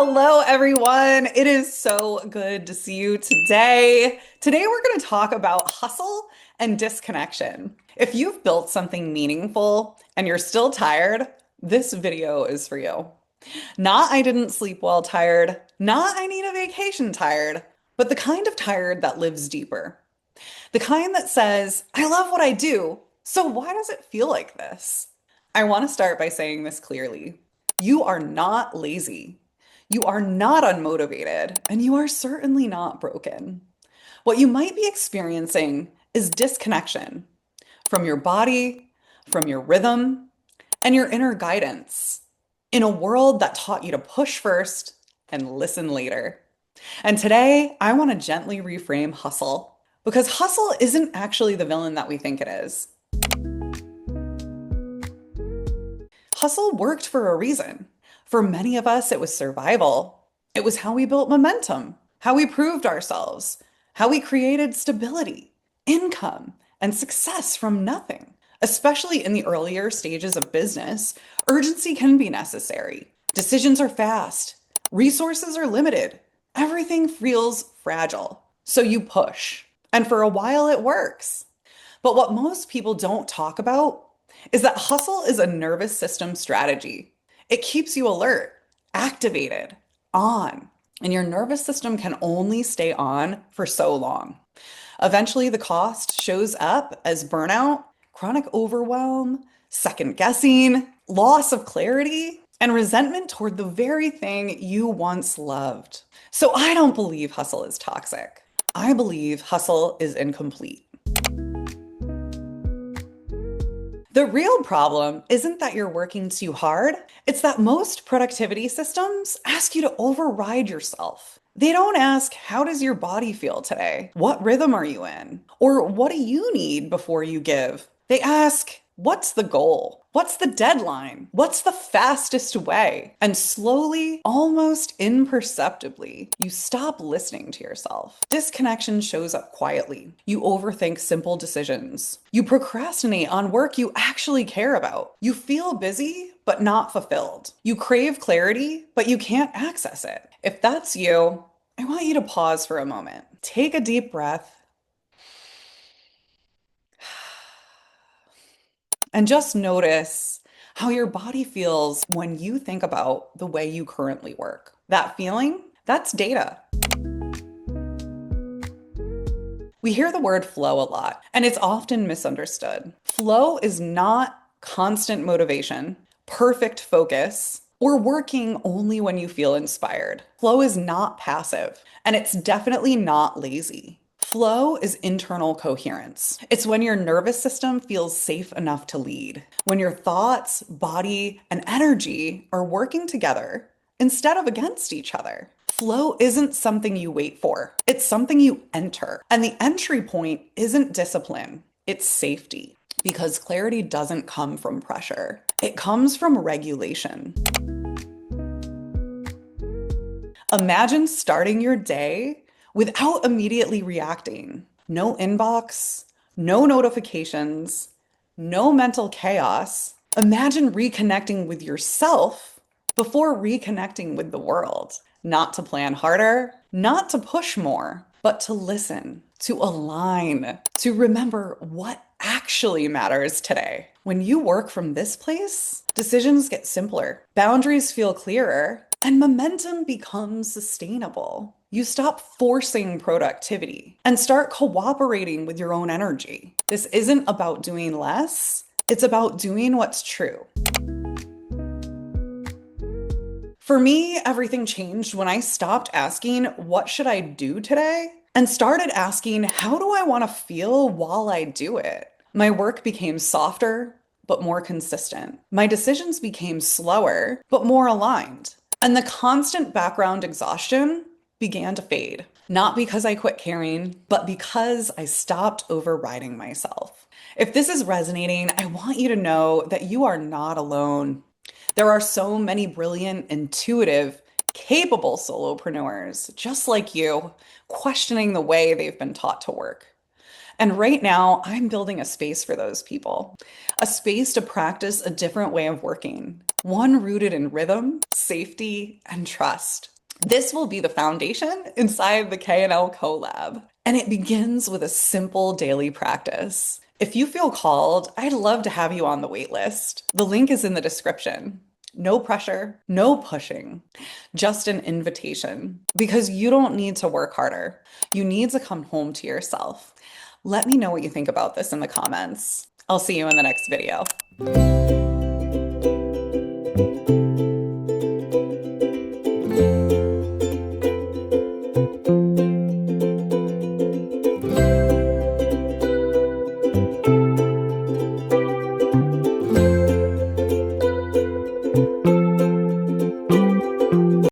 Hello, everyone. It is so good to see you today. Today, we're going to talk about hustle and disconnection. If you've built something meaningful and you're still tired, this video is for you. Not I didn't sleep well tired, not I need a vacation tired, but the kind of tired that lives deeper. The kind that says, I love what I do, so why does it feel like this? I want to start by saying this clearly. You are not lazy. You are not unmotivated, and you are certainly not broken. What you might be experiencing is disconnection from your body, from your rhythm, and your inner guidance in a world that taught you to push first and listen later. And today, I want to gently reframe hustle because hustle isn't actually the villain that we think it is. Hustle worked for a reason. For many of us, it was survival. It was how we built momentum, how we proved ourselves, how we created stability, income, and success from nothing. Especially in the earlier stages of business, urgency can be necessary. Decisions are fast, resources are limited, everything feels fragile. So you push. And for a while, it works. But what most people don't talk about is that hustle is a nervous system strategy. It keeps you alert, activated, on, and your nervous system can only stay on for so long. Eventually, the cost shows up as burnout, chronic overwhelm, second guessing, loss of clarity, and resentment toward the very thing you once loved. So I don't believe hustle is toxic. I believe hustle is incomplete. The real problem isn't that you're working too hard. It's that most productivity systems ask you to override yourself. They don't ask, how does your body feel today? What rhythm are you in? Or what do you need before you give? They ask, what's the goal? What's the deadline? What's the fastest way? And slowly, almost imperceptibly, you stop listening to yourself. Disconnection shows up quietly. You overthink simple decisions. You procrastinate on work you actually care about. You feel busy, but not fulfilled. You crave clarity, but you can't access it. If that's you, I want you to pause for a moment. Take a deep breath and just notice how your body feels when you think about the way you currently work. That feeling, that's data. We hear the word flow a lot, and it's often misunderstood. Flow is not constant motivation, perfect focus, or working only when you feel inspired. Flow is not passive, and it's definitely not lazy. Flow is internal coherence. It's when your nervous system feels safe enough to lead, when your thoughts, body, and energy are working together instead of against each other. Flow isn't something you wait for, it's something you enter. And the entry point isn't discipline, it's safety. Because clarity doesn't come from pressure, it comes from regulation. Imagine starting your day without immediately reacting. No inbox, no notifications, no mental chaos. Imagine reconnecting with yourself before reconnecting with the world. Not to plan harder, not to push more, but to listen, to align, to remember what actually matters today. When you work from this place, decisions get simpler, boundaries feel clearer, and momentum becomes sustainable. You stop forcing productivity and start cooperating with your own energy. This isn't about doing less, it's about doing what's true. For me, everything changed when I stopped asking, what should I do today? And started asking, how do I want to feel while I do it? My work became softer, but more consistent. My decisions became slower, but more aligned. And the constant background exhaustion began to fade. Not because I quit caring, but because I stopped overriding myself. If this is resonating, I want you to know that you are not alone. There are so many brilliant, intuitive, capable solopreneurs just like you, questioning the way they've been taught to work. And right now, I'm building a space for those people, a space to practice a different way of working, one rooted in rhythm, safety, and trust. This will be the foundation inside the K&L collab. And it begins with a simple daily practice. If you feel called, I'd love to have you on the wait list. The link is in the description. No pressure, no pushing, just an invitation. Because you don't need to work harder. You need to come home to yourself. Let me know what you think about this in the comments. I'll see you in the next video.